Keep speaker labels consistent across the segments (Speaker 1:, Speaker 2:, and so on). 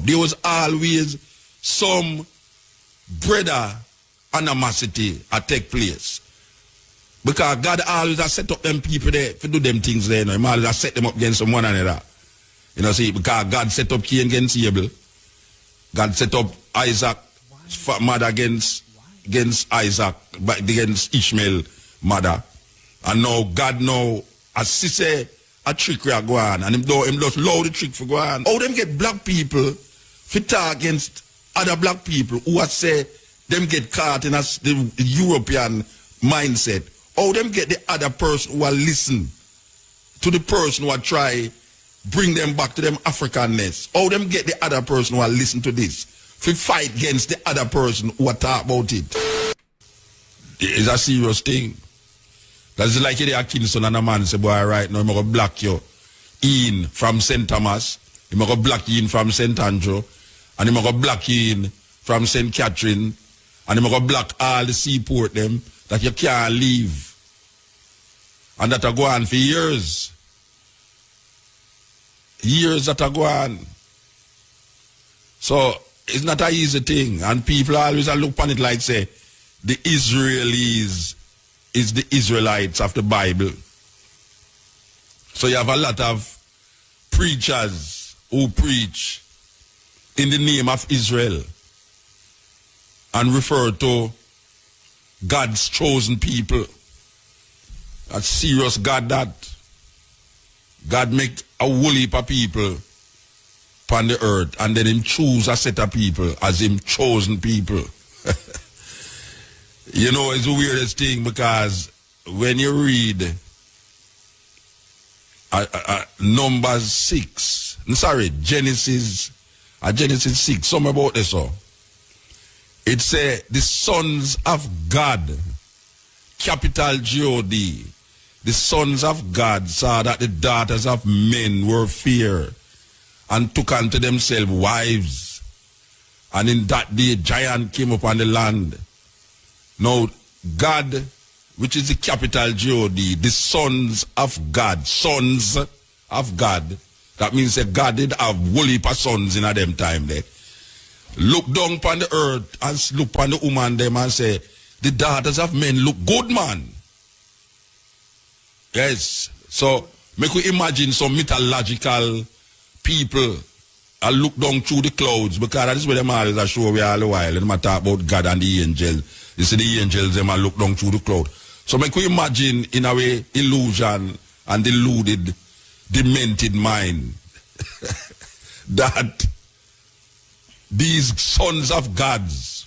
Speaker 1: There was always some brother animosity that take place. Because God always has set up them people there to do them things there. He always has set them up against one another. You know, see, because God set up Cain against Abel. God set up Isaac, mother against Isaac, but against Ishmael, mother. And now God now, as he say, a trick will go on. And him just allow the trick for go on. How them get black people to talk against other black people who are say them get caught in the European mindset. How them get the other person who are listen to the person who are try bring them back to them Africanness. How them get the other person who are listen to this to fight against the other person who are talk about it. It's a serious thing. That's like you there Kingston and a man say, boy, right now, I'm going to block you in from St. Thomas, I'm going to block you in from St. Andrew, and I'm going to block you in from St. Catherine, and I'm going to block all the seaport them that you can't leave. And that are go on for years. Years that are go on. So, it's not an easy thing. And people always look upon it like, say, the Israelis is the Israelites of the Bible. So you have a lot of preachers who preach in the name of Israel and refer to God's chosen people. That's serious God that. God make a whole heap of people upon the earth and then him choose a set of people as him chosen people. You know, it's the weirdest thing because when you read Numbers 6, Genesis 6, something about this. It says the sons of God, capital G-O-D, the sons of God saw that the daughters of men were fair and took unto themselves wives. And in that day, giant came upon the land. Now, God, which is the capital G-O-D, the sons of God, that means that God did have whole heap of sons in a them time there. Look down upon the earth and look upon the woman them and say, the daughters of men look good, man. Yes. So, make we imagine some mythological people and look down through the clouds because that is where them always are show we all the while. And they talk about God and the angels. You see the angels, them and look down through the cloud. So make we imagine in a way illusion and deluded, demented mind that these sons of gods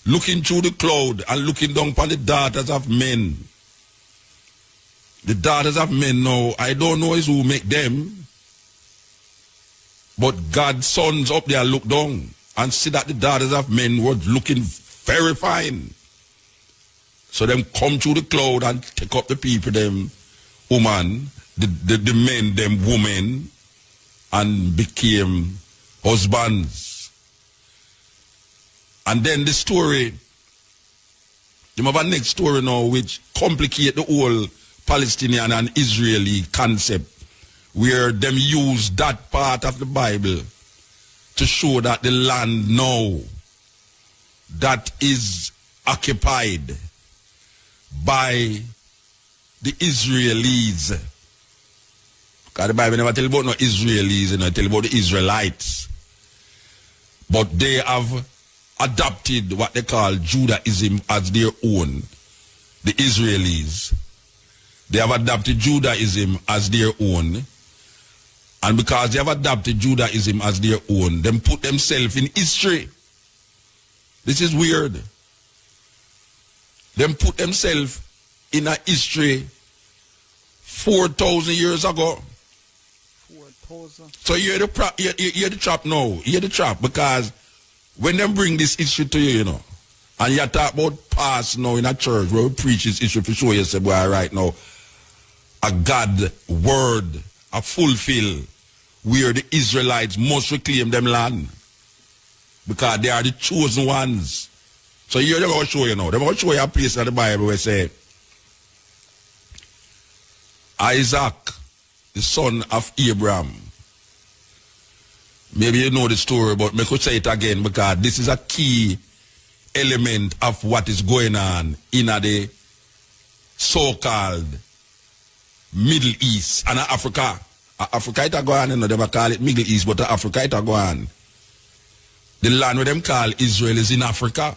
Speaker 1: looking through the cloud and looking down upon the daughters of men. The daughters of men now, I don't know is who make them, but God's sons up there look down and see that the daughters of men were looking very fine. So them come through the cloud and take up the people, them woman, the men, them women, and became husbands. And then the story, you have a next story now which complicate the whole Palestinian and Israeli concept, where them use that part of the Bible to show that the land now that is occupied by the Israelis. Because the Bible never tell about no Israelis, it tell about the Israelites. But they have adopted what they call Judaism as their own. The Israelis. They have adopted Judaism as their own. And because they have adopted Judaism as their own, them put themselves in history. This is weird. Them put themselves in a history 4,000 years ago.
Speaker 2: 4,000.
Speaker 1: So you hear the trap now. You hear the trap because when them bring this history to you, you know, and you talk about past now in a church where we preach this history for sure, you say, boy, right now, a God word, a fulfill, where the Israelites must reclaim them land. Because they are the chosen ones. So here they're going to show you now. They're going to show you a place in the Bible where it say, Isaac, the son of Abraham, Maybe you know the story, but me could say it again because this is a key element of what is going on in the so-called Middle East and Africa. Africa it a go on, you know, they call it Middle East, but Africa it a go on. The land where them call Israel is in Africa.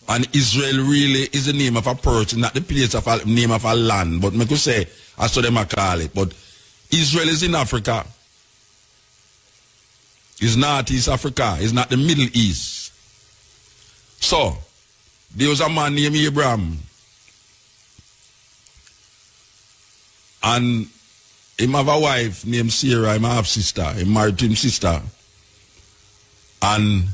Speaker 1: And Israel really is the name of a person, not the place of a name of a land. But me could say, that's what them call it. But Israel is in Africa. It's not East Africa. It's not the Middle East. So, there was a man named Abraham. And him have a wife named Sarah, him half sister. He married to his sister. And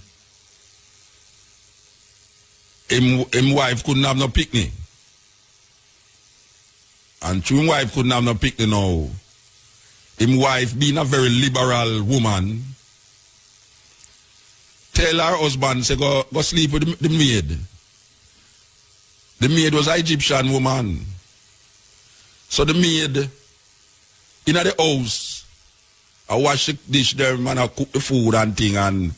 Speaker 1: him wife couldn't have no picnic. And his wife couldn't have no picnic now. Him wife, being a very liberal woman, tell her husband, say, go sleep with the maid. The maid was an Egyptian woman. So the maid, in the house, I wash the dish there, man, I cook the food and thing, and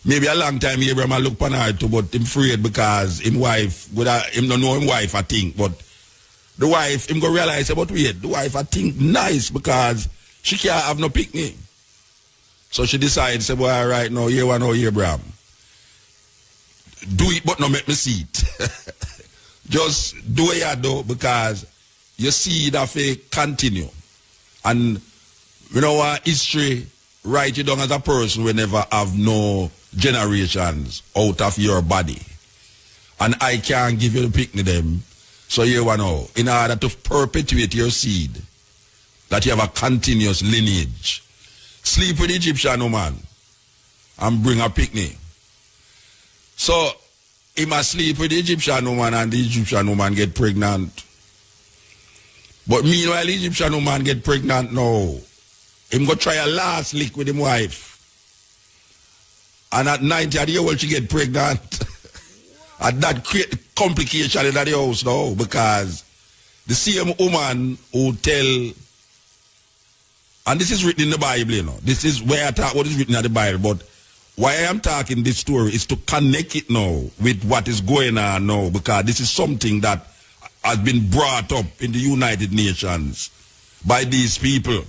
Speaker 1: maybe a long time Abraham I look upon her too, but him afraid because him wife, him don't know him wife, I think, but the wife, him go realize about wait, the wife I think nice because she can't have no picnic. So she decides, say, boy, all right, now, here one, Abraham. Do it, but not make me see it. Just do what you do because you see it have to continue. And, you know what, history write you down as a person who never have no generations out of your body. And I can't give you the picnic them. So you want to know, in order to perpetuate your seed, that you have a continuous lineage, sleep with the Egyptian woman and bring a picnic. So he must sleep with the Egyptian woman and the Egyptian woman get pregnant. But meanwhile, the Egyptian woman get pregnant now. Him go try a last lick with him wife. And at 90 years old, she get pregnant. And that create complication in the house now because the same woman who tell, and this is written in the Bible, you know. This is where I talk what is written in the Bible, but why I am talking this story is to connect it now with what is going on now because this is something that has been brought up in the United Nations by these people.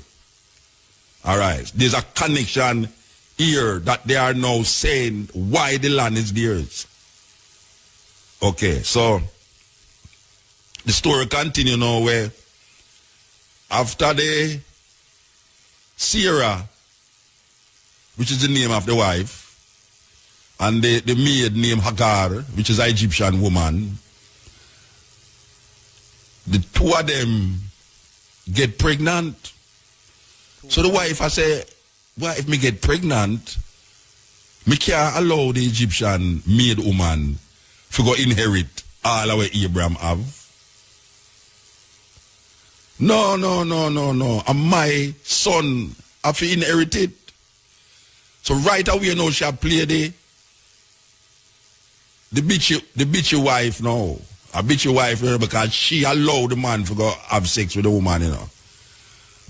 Speaker 1: All right. There's a connection here that they are now saying why the land is theirs. Okay, so the story continues now where after the Sarah, which is the name of the wife, and the maid named Hagar, which is an Egyptian woman, the two of them get pregnant. So the wife I say, well, if me get pregnant, me can't allow the Egyptian maid woman to go inherit all our Abraham have. No. And my son have to inherit it. So right away now she play the bitchy wife now. A bitchy wife, you know, because she allowed the man to go have sex with the woman, you know.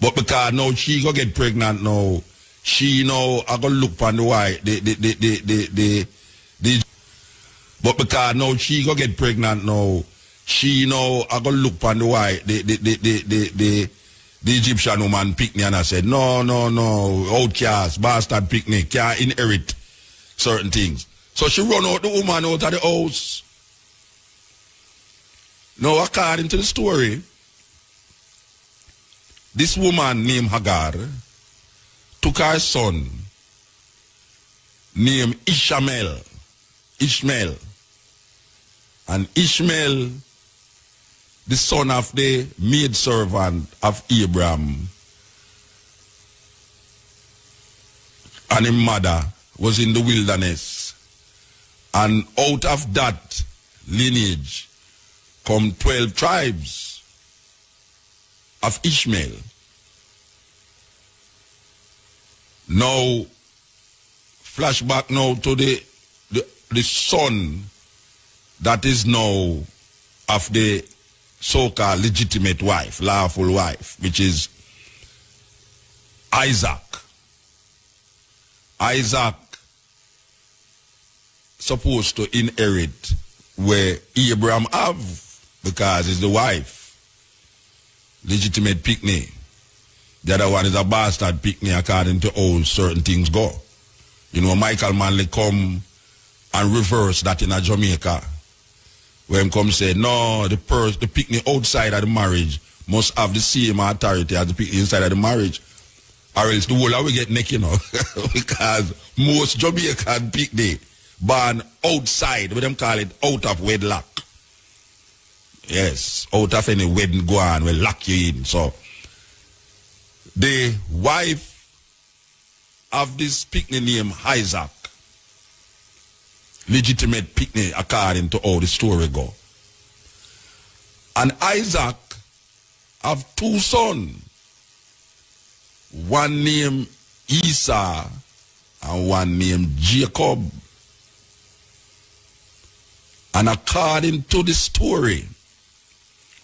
Speaker 1: But because now she go get pregnant now, she now I go look on the wife, but because now she go get pregnant now, she now I go look on the wife, the Egyptian woman pick me and I said, no, outcast, bastard picnic, can't inherit certain things. So she run out the woman out of the house. Now, according to the story, this woman named Hagar took her son named Ishmael. And Ishmael, the son of the maidservant of Abraham, and his mother was in the wilderness. And out of that lineage come 12 tribes of Ishmael. Now, flashback now to the son that is now of the so-called legitimate wife, lawful wife, which is Isaac. Isaac supposed to inherit where Abraham have, because it's the wife, legitimate picnic. The other one is a bastard picnic according to how certain things go. You know, Michael Manley come and reverse that in a Jamaica. Where him come say, no, the picnic outside of the marriage must have the same authority as the picnic inside of the marriage. Or else the whole will get naked, you know. Because most Jamaican picnic born outside, what them call it, out of wedlock. Yes, out of any wedding go on, will lock you in. So, the wife of this picnic named Isaac, legitimate picnic according to how the story go. And Isaac have two sons, one named Esau and one named Jacob. And according to the story,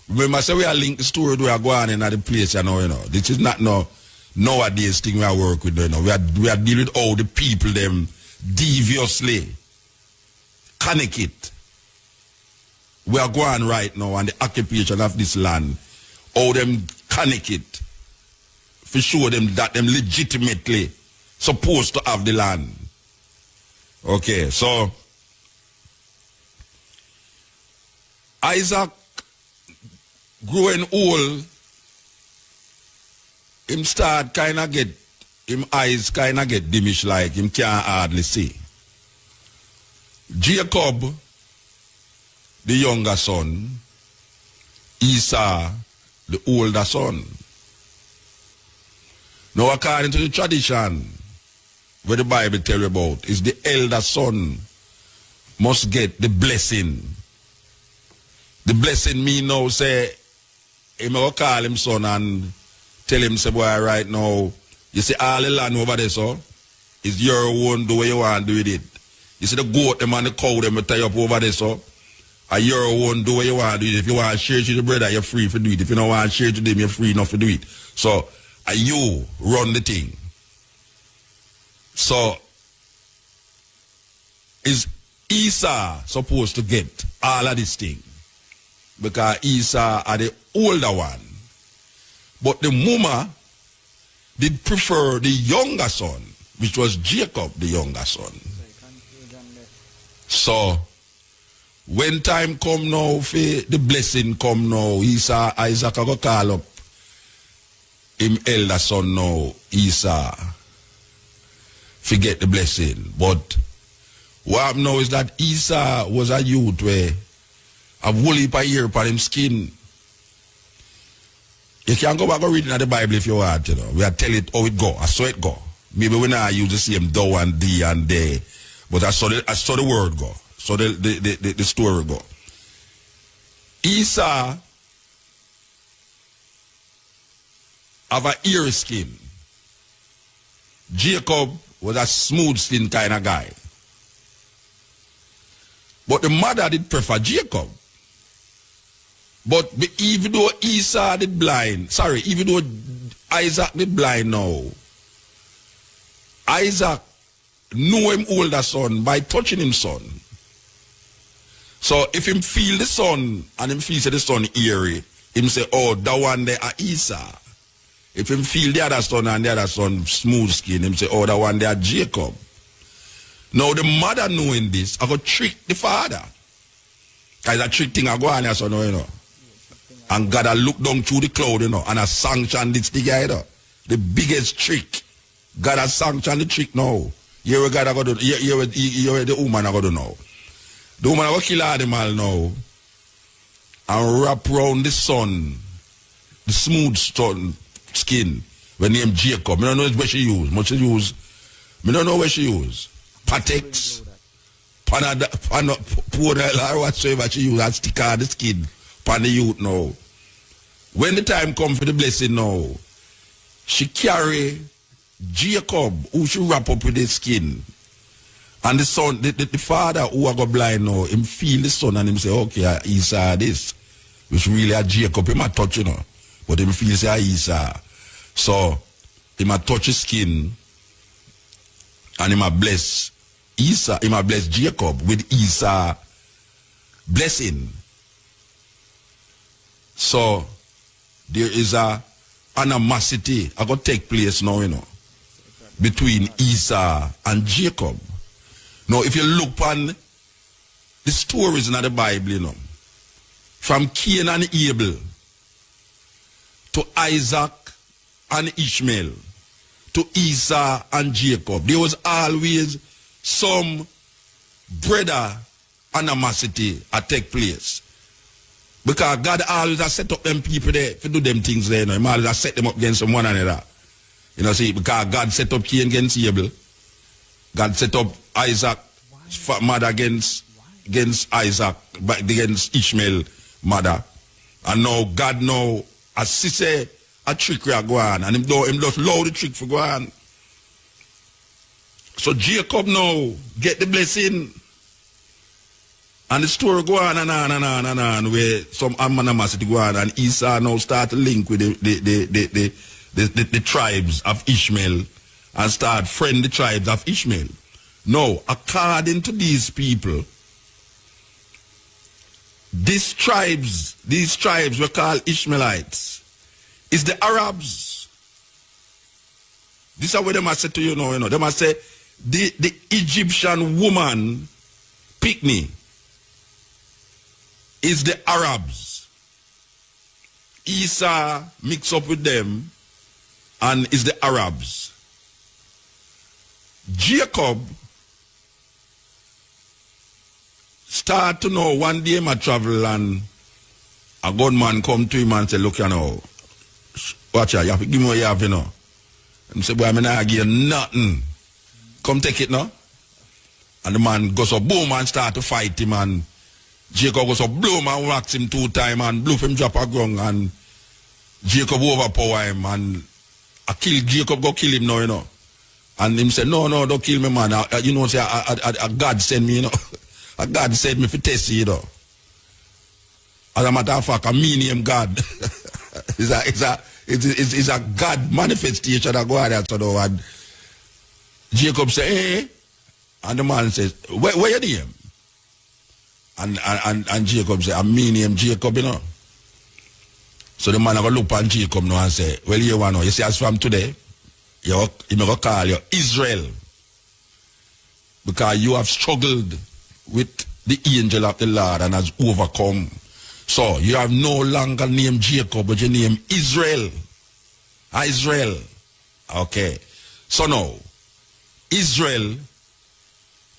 Speaker 1: remember, say we are linked the story to we are going in at the place, you know. This is not no nowadays thing we are work with, you know. We are dealing with all the people them deviously connect it. We are going right now on the occupation of this land. All them connect it. For sure them that them legitimately supposed to have the land. Okay, so Isaac growing old, him start kind of get, him eyes kind of get diminished, like him can't hardly see. Jacob, the younger son, Esau, the older son. Now according to the tradition, where the Bible tell you about, is the elder son must get the blessing. The blessing mean now say, he may call him son and tell him, say, boy, right now, you see all the land over there, so, it's your own, do what you want to do with it. You see the goat, them and the cow, them tie up over there, so, and your own, do what you want to do with it. If you want to share it to the brother, you're free to do it. If you don't want to share it to them, you're free enough to do it. So, you run the thing. So, is Esau supposed to get all of this thing? Because Esau are the older one. But the mama did prefer the younger son, which was Jacob, the younger son. So, when time come now, for the blessing come now, Isaac go call up him elder son now, Esau, forget the blessing. But what happened now is that Esau was a youth where a wool heap a year upon him skin. You can go back and read in the Bible if you want, you know. We are tell it how it go, I saw it go. Maybe we not use the same thou and thee and they, but I saw the word go. So the story go. Esau have a ear skin. Jacob was a smooth skin kind of guy. But the mother did prefer Jacob. But even though Esau did blind, even though Isaac did blind now, Isaac knew him older son by touching him son. So if him feel the son and him feel the son eerie, him say, oh, that one there are Esau. If him feel the other son and the other son smooth skin, him say, oh, that one there are Jacob. Now the mother knowing this, I go trick the father. Because a trick thing I go on here, so you know. And God a look down through the cloud, you know, and a sanction this together. The biggest trick. God has sanctioned the trick now. Here we God a go do, here the woman a go do now. The woman a go kill animal now. And wrap around the son, the smooth stone skin, when named Jacob. I don't know where she use. I don't know where she use. Patex, Panadol, or whatsoever she use, and stick on the skin, pan the youth now. When the time come for the blessing now, she carry Jacob, who she wrap up with the skin. And the son, the father who got blind now, him feel the son and him say, okay, Esau this. Which really a Jacob, him a touch, you know. But him feel say Esau. So, him a touch his skin. And him a bless Esau, him a bless Jacob with Esau blessing. So there is a animosity that going to take place now, you know, between Esau and Jacob. Now, if you look on the stories in the Bible, you know, from Cain and Abel to Isaac and Ishmael to Esau and Jacob, there was always some brother animosity that take place. Because God always has set up them people there to do them things there. You know. He always has set them up against one another. You know, see, because God set up Cain against Abel. God set up Isaac mother against Isaac, but against Ishmael mother. And now God now, as he say, a trick will go on. And him just allow the trick for go on. So Jacob now get the blessing. And the story go on and on and on and on, where some animosity go on, and Esau now start to link with the tribes of Ishmael and start friend the tribes of Ishmael. Now, according to these people, these tribes were called Ishmaelites. It's the Arabs. This is what they must say to you now, you know. They must say the Egyptian woman picnic is the Arabs. Esau mix up with them and is the Arabs. Jacob start to know one day I travel and a gunman come to him and say, look, you know, watch out, you have to give me what you have, you know. And say, boy, I'm not give you nothing. Come take it now. And the man goes up, boom, and start to fight him, and Jacob goes up, bloom, and whacks him 2 times, and blue him drop a ground, and Jacob overpower him, and I kill Jacob, go kill him now, you know. And him say, no, don't kill me, man. You know, say, God send me, you know. God send me for test you, know. As a matter of fact, I mean him God. It's a God manifestation that go out there, so though. And Jacob say, hey. And the man says, where you name? And Jacob say, I mean him Jacob, you know. So the man go look on Jacob now and say, well, you want to know, you see, as from today, you may call you Israel. Because you have struggled with the angel of the Lord and has overcome. So you have no longer named Jacob, but you name Israel. Israel. Okay. So now, Israel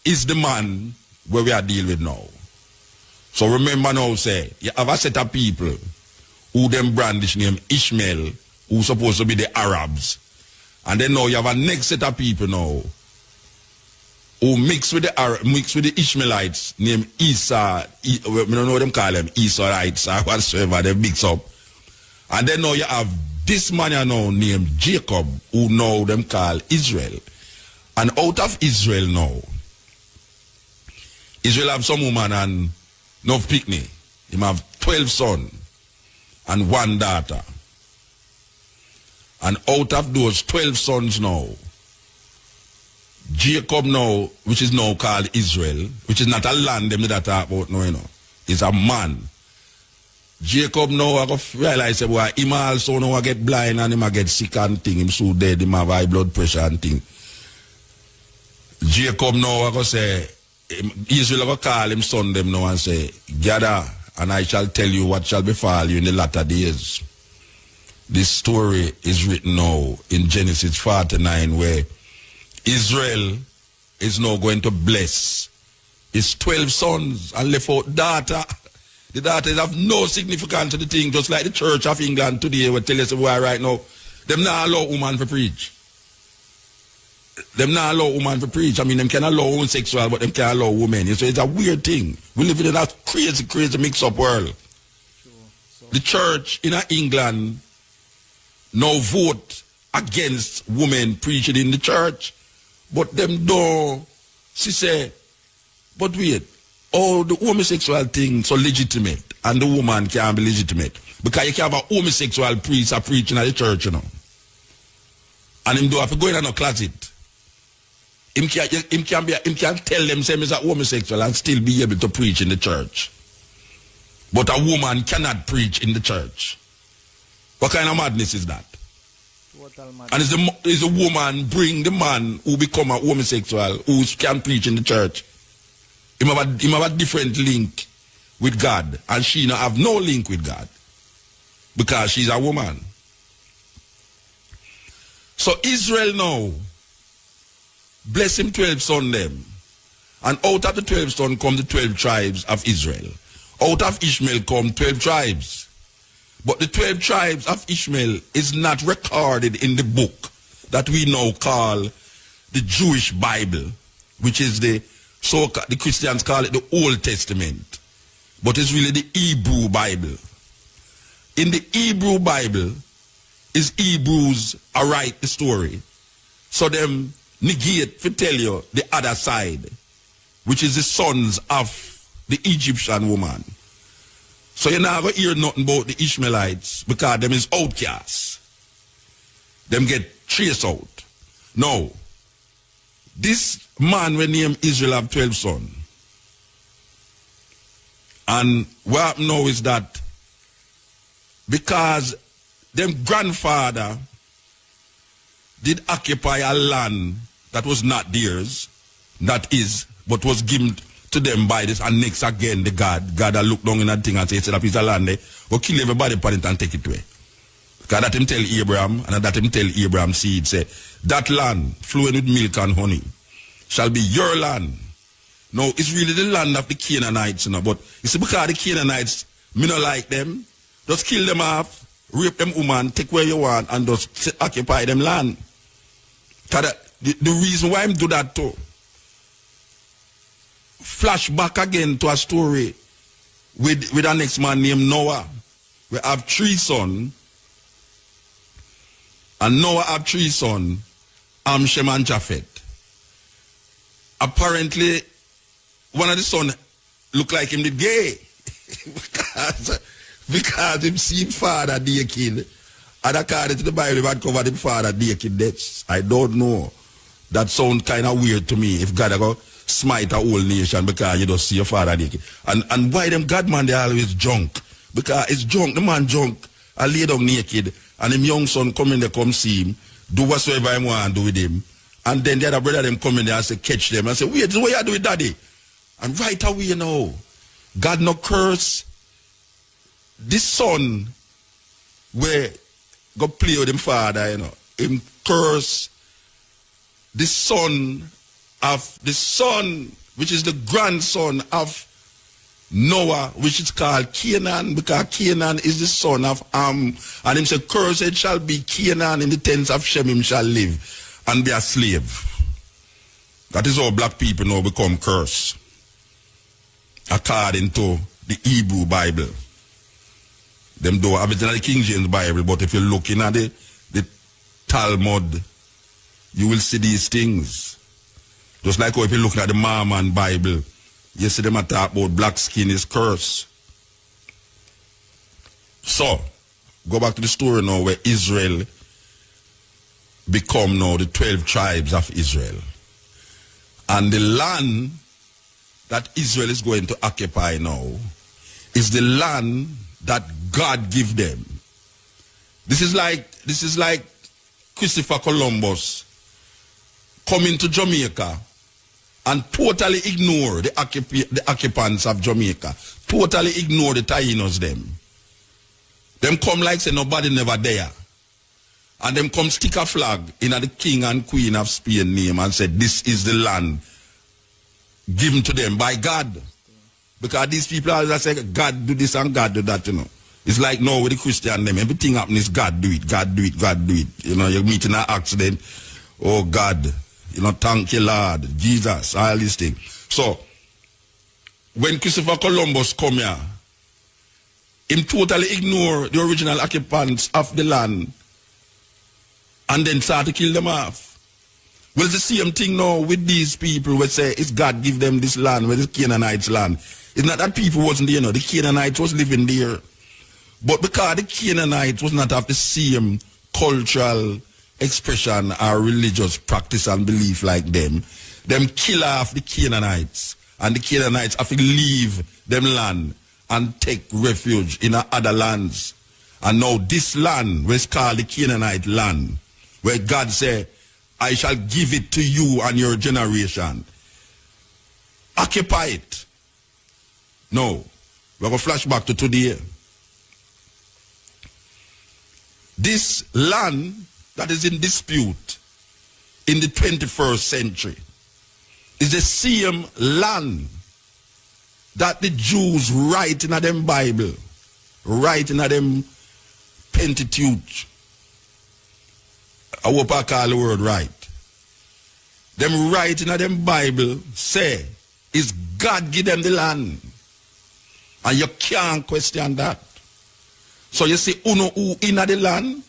Speaker 1: is the man where we are dealing with now. So remember now, say, you have a set of people who them brandish name Ishmael, who supposed to be the Arabs. And then now you have a next set of people now who mix with the Ishmaelites named Esau. We don't know what them call them, Esauites or whatsoever, they mix up. And then now you have this man now named Jacob, who now them call Israel. And out of Israel now, Israel have some woman and no picnic. He have 12 sons and 1 daughter. And out of those 12 sons now, Jacob now, which is now called Israel, which is not a land them that talk about now, you know, is a man. Jacob now I realize that boy, him also now get blind and him get sick and thing, him so dead, him have high blood pressure and thing. Jacob now I go say, Israel will call him son them now and say, gather and I shall tell you what shall befall you in the latter days. This story is written now in Genesis 49 where Israel is now going to bless his 12 sons and left out daughter. The daughters have no significance to the thing, just like the Church of England today will tell us why right now, them not allow woman to preach. Them not allow woman to preach. I mean, them can allow homosexual, but them can't allow women. So it's a weird thing. We live in a crazy mix-up world.
Speaker 2: Sure. So
Speaker 1: the church in England now vote against women preaching in the church. But them don't, she say, but wait, all the homosexual thing so legitimate and the woman can't be legitimate. Because you can have a homosexual priest preaching at the church, you know. And him do have to go in a closet. him can tell them same as a homosexual and still be able to preach in the church. But a woman cannot preach in the church. What kind of madness is that?
Speaker 2: Total madness.
Speaker 1: And is the woman bring the man who become a homosexual who can preach in the church? Him have a different link with God, and she not have no link with God because she's a woman. So Israel now bless him 12 sons them, and out of the 12 sons come the 12 tribes of Israel. Out of Ishmael come 12 tribes. But the 12 tribes of Ishmael is not recorded in the book that we now call the Jewish Bible, which is the Christians call it the Old Testament. But it's really the Hebrew Bible. In the Hebrew Bible, is Hebrews write the story. So them negate to tell you the other side, which is the sons of the Egyptian woman. So you never hear nothing about the Ishmaelites because them is outcasts. Them get traced out. Now, this man we name Israel have 12 sons. And what happened now is that because them grandfather did occupy a land that was not theirs, that is, but was given to them by this, and next again the God that look down in that thing and say, it's a piece of land there, will kill everybody upon it and take it away. Because that him tell Abraham, and that him tell Abraham's seed, say, that land flowing with milk and honey shall be your land. Now, it's really the land of the Canaanites, you know, but you see, because the Canaanites, me not like them, just kill them off, rape them woman, take where you want, and just occupy them land. Because the reason why I'm do that too, flash back again to a story with a next man named Noah. We have 3 sons, and Noah have 3 sons, Shem and Japheth. Apparently, one of the sons look like him did gay. because him seen father naked. And according to the Bible, he had covered him father naked. That's, I don't know. That sounds kind of weird to me. If God go smite a whole nation because you don't see your father naked. And why them God man, they always drunk? Because it's drunk. The man drunk. I lay down naked. And him young son come in there, come see him. Do whatsoever I want to do with him. And then the other brother them come in there and say, catch them. And say, wait, this is what you do with daddy. And right away, you know, God no curse this son where go play with him father, you know. Him curse the son, which is the grandson of Noah, which is called Canaan, because Canaan is the son of Ham. And him say, cursed shall be Canaan, in the tents of Shem him shall live and be a slave. That is how black people now become cursed, according to the Hebrew Bible. Them don't have it in the King James Bible, but if you're looking at the Talmud, you will see these things. Just like how if you look at the Mormon Bible, you see them talk about black skin is cursed. So, go back to the story now where Israel become now the 12 tribes of Israel. And the land that Israel is going to occupy now is the land that God give them. This is like Christopher Columbus coming to Jamaica and totally ignore the occupants of Jamaica. Totally ignore the Tainos them. Them come like say nobody never there. And them come stick a flag in the king and queen of Spain name and say this is the land given to them by God. Because these people always say God do this and God do that, you know. It's like now with the Christian them, everything happen is God do it, God do it, God do it. You know, you meet in an accident, oh God, you know, thank you Lord, Jesus, all these things. So, when Christopher Columbus come here, him totally ignore the original occupants of the land and then start to kill them off. Well, it's the same thing now with these people who say it's God give them this land, where it's Canaanites' land. It's not that people wasn't there, you know, the Canaanites was living there. But because the Canaanites was not of the same cultural expression or religious practice and belief like them kill off the Canaanites, and the Canaanites have to leave them land and take refuge in other lands. And now this land was called the Canaanite land, where God said, I shall give it to you and your generation. Occupy it. No. We're going to flash back to today. This land that is in dispute in the 21st century is the same land that the Jews write in them Bible, write in them Pentateuch. I hope I call the word right. Them write in them Bible say, is God give them the land? And you can't question that. So you see, uno who in the land,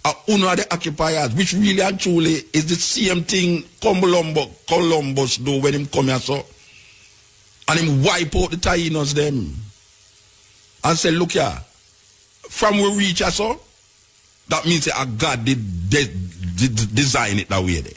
Speaker 1: or uno are the occupiers, which really and truly is the same thing Columbus do when him come here so. And him wipe out the Taínos them. And say, look here, from we reach us so, that means that God did design it that way there.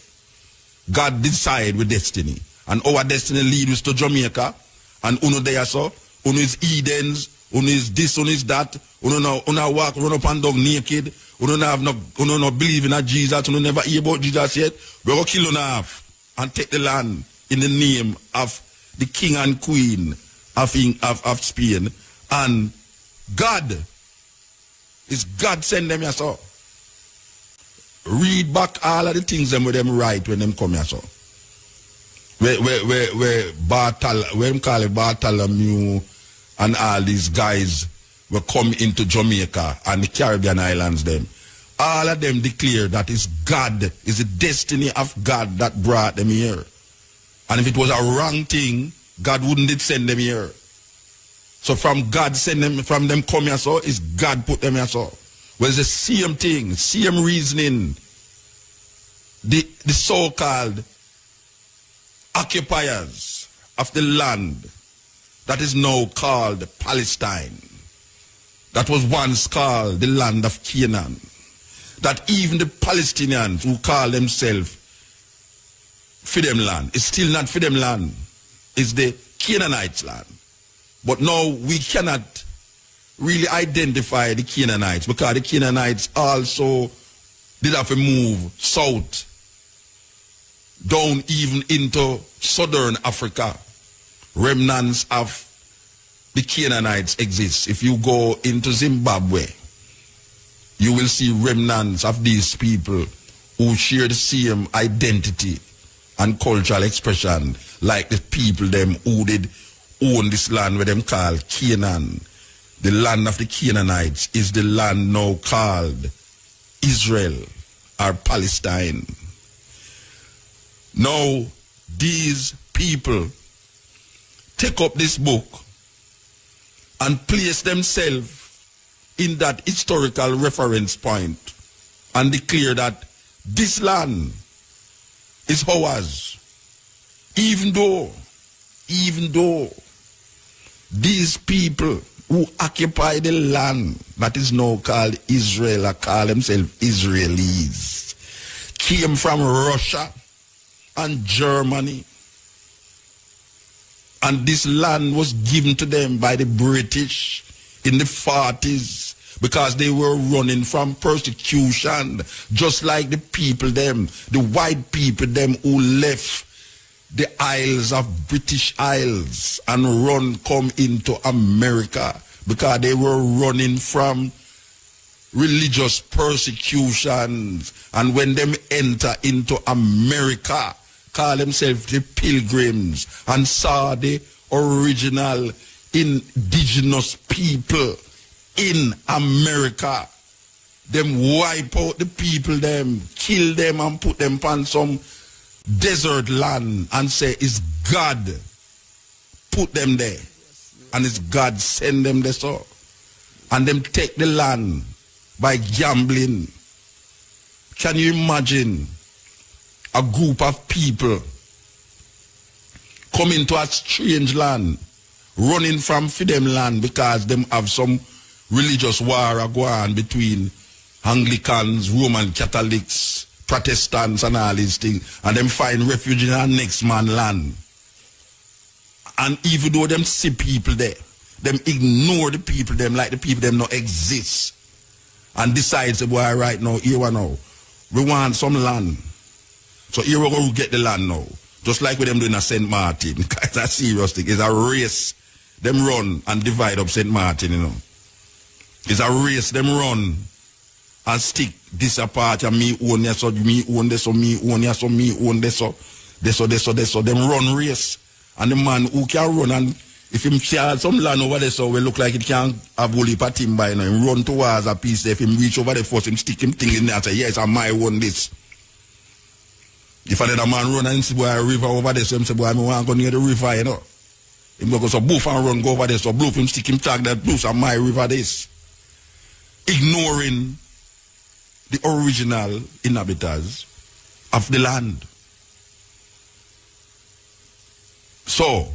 Speaker 1: God decide with destiny. And our destiny lead us to Jamaica. And uno there so, uno is Edens, uno is this, uno is that, uno walk, run up and down naked, uno no believe in Jesus, uno never hear about Jesus yet. We're going to kill uno off and take the land in the name of the king and queen of Spain. And God, is God send them here so. Read back all of the things them with them write when them come here so. Where them call it Bartholomew and all these guys will come into Jamaica and the Caribbean islands them. All of them declare that it's God, is the destiny of God that brought them here. And if it was a wrong thing, God wouldn't send them here. So from God send them, from them come here so, is God put them here so. Well, it's the same thing, same reasoning. The so-called occupiers of the land that is now called Palestine, that was once called the land of Canaan, that even the Palestinians who call themselves for them land, it's still not for them land, it's the Canaanites' land. But now we cannot really identify the Canaanites because the Canaanites also did have to move south, down even into southern Africa. Remnants of the Canaanites exist. If you go into Zimbabwe, you will see remnants of these people who share the same identity and cultural expression like the people them who did own this land where them called Canaan. The land of the Canaanites is the land now called Israel or Palestine. Now, these people take up this book and place themselves in that historical reference point and declare that this land is ours. Even though these people who occupy the land that is now called Israel or call themselves Israelis came from Russia and Germany, and this land was given to them by the British in the 40s because they were running from persecution, just like the people them, the white people them who left the Isles of British Isles and come into America because they were running from religious persecutions. And when them enter into America, call themselves the Pilgrims and saw the original indigenous people in America, them wipe out the people them, kill them and put them on some desert land and say it's God put them there and it's God send them there so. And them take the land by gambling. Can you imagine a group of people coming to a strange land, running from them land because them have some religious war going between Anglicans, Roman Catholics, Protestants and all these things, and them find refuge in our next man land. And even though them see people there, them ignore the people them like the people them not exist. And decides, boy, right now, here we now, we want some land. So here we go get the land now. Just like with them doing a St. Martin. It's a serious thing. It's a race. Them run and divide up St. Martin, you know. It's a race. Them run and stick this apart and me own this, so me own this, so me own this, so me own this, so this. Them run race. And the man who can run, and if him see some land over there, so we look like it can have a heap of timber, you know, him run towards a piece there. If him reach over there first, him stick him thing in there and say, yes, I might own this. If another man run and see boy a river over there, so him say, boy, I want to go near the river, you know. Him go so boof and run, go over there, so boof him stick him tag that boof and my river this. Ignoring the original inhabitants of the land. So,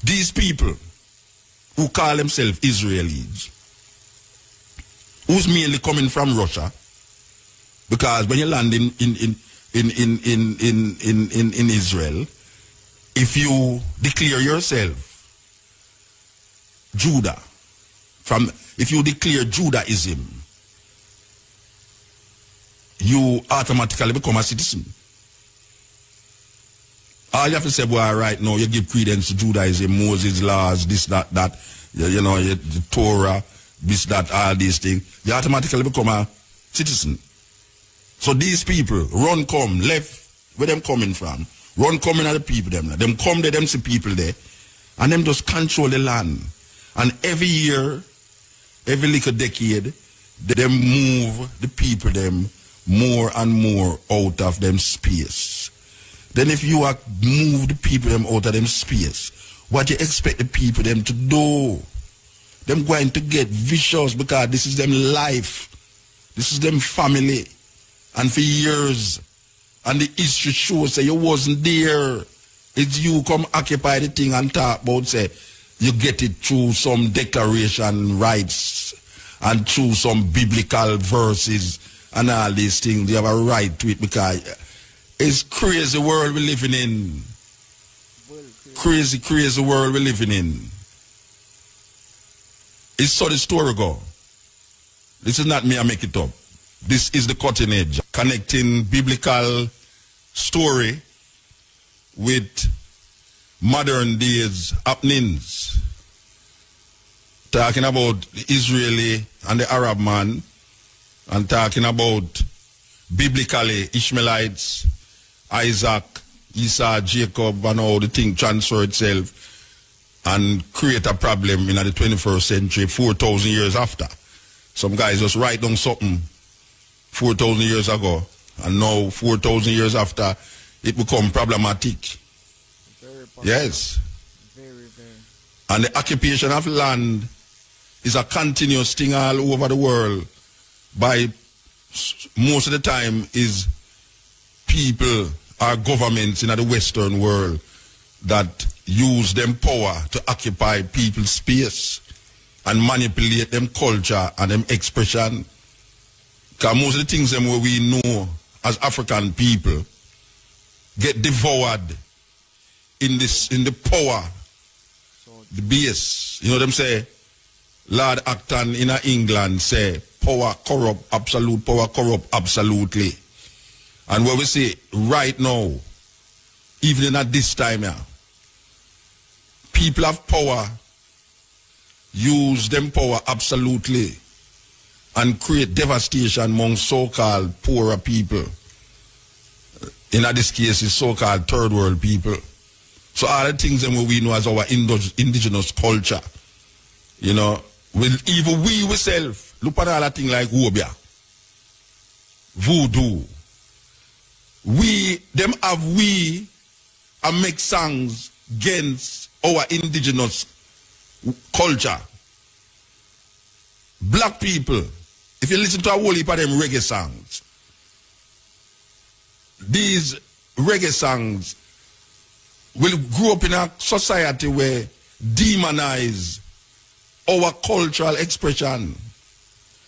Speaker 1: these people who call themselves Israelis, who's mainly coming from Russia, because when you land in Israel, if you declare yourself Judah, if you declare Judaism, you automatically become a citizen. All you have to say, boy, right now, you give credence to Judaism, Moses' laws, this, that, you know, the Torah, this, that, all these things. You automatically become a citizen. So these people, run, come, left, where them coming from, run, coming at the people, them come there, them see people there, and them just control the land. And every year, every little decade, them move the people, them more and more out of them space. Then if you are move the people them out of them space, what you expect the people them to do? Them going to get vicious because this is them life. This is them family. And for years, and the history shows say you wasn't there. It's you come occupy the thing and talk about say you get it through some declaration rights and through some biblical verses and all these things. You have a right to it because it's crazy world we're living in. Crazy world we're living in. It's so the story go. This is not me, I make it up. This is the cutting edge. Connecting biblical story with modern days happenings. Talking about the Israeli and the Arab man, and talking about biblically Ishmaelites, Isaac, Esau, Jacob, and all the thing transfer itself and create a problem in the 21st century, 4,000 years after. Some guys just write down something 4,000 years ago, and now 4,000 years after, it become problematic.
Speaker 2: Very problematic.
Speaker 1: Yes.
Speaker 2: Very.
Speaker 1: And the occupation of land is a continuous thing all over the world. By most of the time is people or governments in the Western world that use them power to occupy people's space and manipulate them culture and them expression. Because most of the things them where we know as African people get devoured in the power, the base. You know them say, Lord Acton in England say, power corrupt, absolute power corrupt, absolutely. And what we say right now, even at this time here, people have power, use them power absolutely, and create devastation among so-called poorer people. In this case, it's so-called third world people. So all the things that we know as our indigenous culture, you know, even we ourselves, look at all that thing like Wobia, voodoo. We and make songs against our indigenous culture. Black people, if you listen to a whole heap of them reggae songs, these reggae songs will grow up in a society where demonize our cultural expression.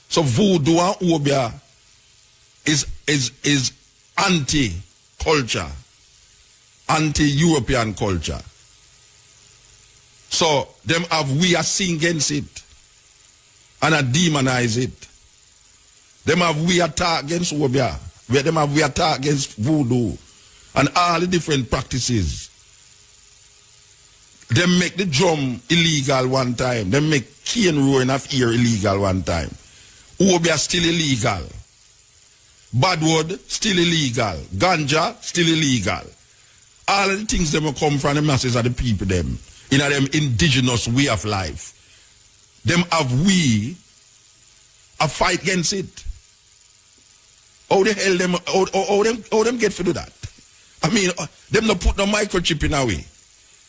Speaker 1: So voodoo and obia is anti-culture, anti-European culture. So them have we are sing against it and a demonize it. Them have we attack against obia. Them have we attack against voodoo and all the different practices. Them make the drum illegal one time. Them make cane roaring of ear illegal one time. Obia still illegal. Badwood still illegal. Ganja still illegal. All of the things them will come from the masses of the people them. In a them indigenous way of life. Them have we a fight against it. How the hell them how them get to do that? I mean, them not put no microchip in a way.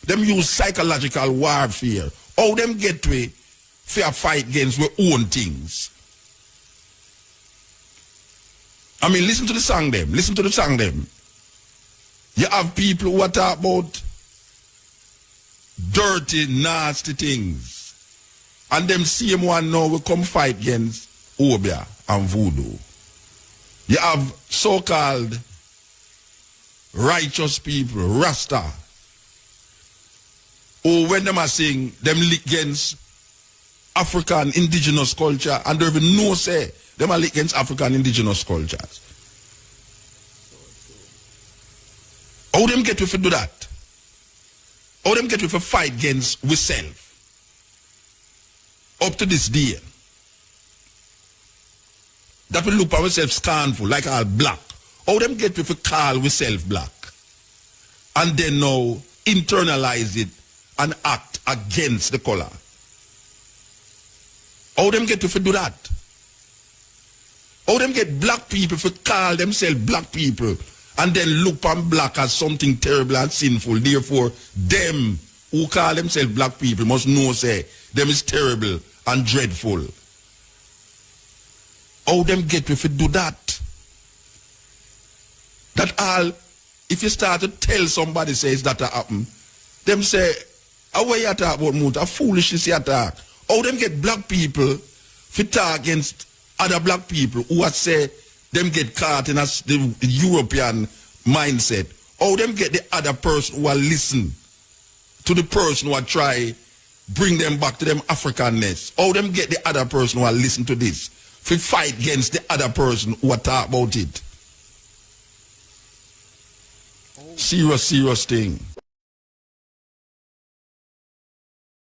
Speaker 1: Them use psychological warfare. How them get to it for a fight against their own things? I mean, listen to the song them. Listen to the song them. You have people who are talking about dirty, nasty things. And them same one now will come fight against obia and voodoo. You have so-called righteous people, Rasta, who when them are saying them against African indigenous culture and they even know say them are against African indigenous cultures. How them get with to do that? How them get with a fight against we self? Up to this day. That we look at ourselves scornful, like all black. How them get with a call we self black? And then now internalize it and act against the color. How them get to do that? How them get black people to call themselves black people and then look on black as something terrible and sinful. Therefore, them who call themselves black people must know say them is terrible and dreadful. How them get to do that? That all, if you start to tell somebody says that happen, them say, how you talk about Muta? Foolishness you talk. How them get black people to talk against other black people who are say them get caught in the European mindset? How them get the other person who are listen to the person who are try bring them back to them Africanness? How them get the other person who are listen to this to fight against the other person who are talk about it? Serious thing.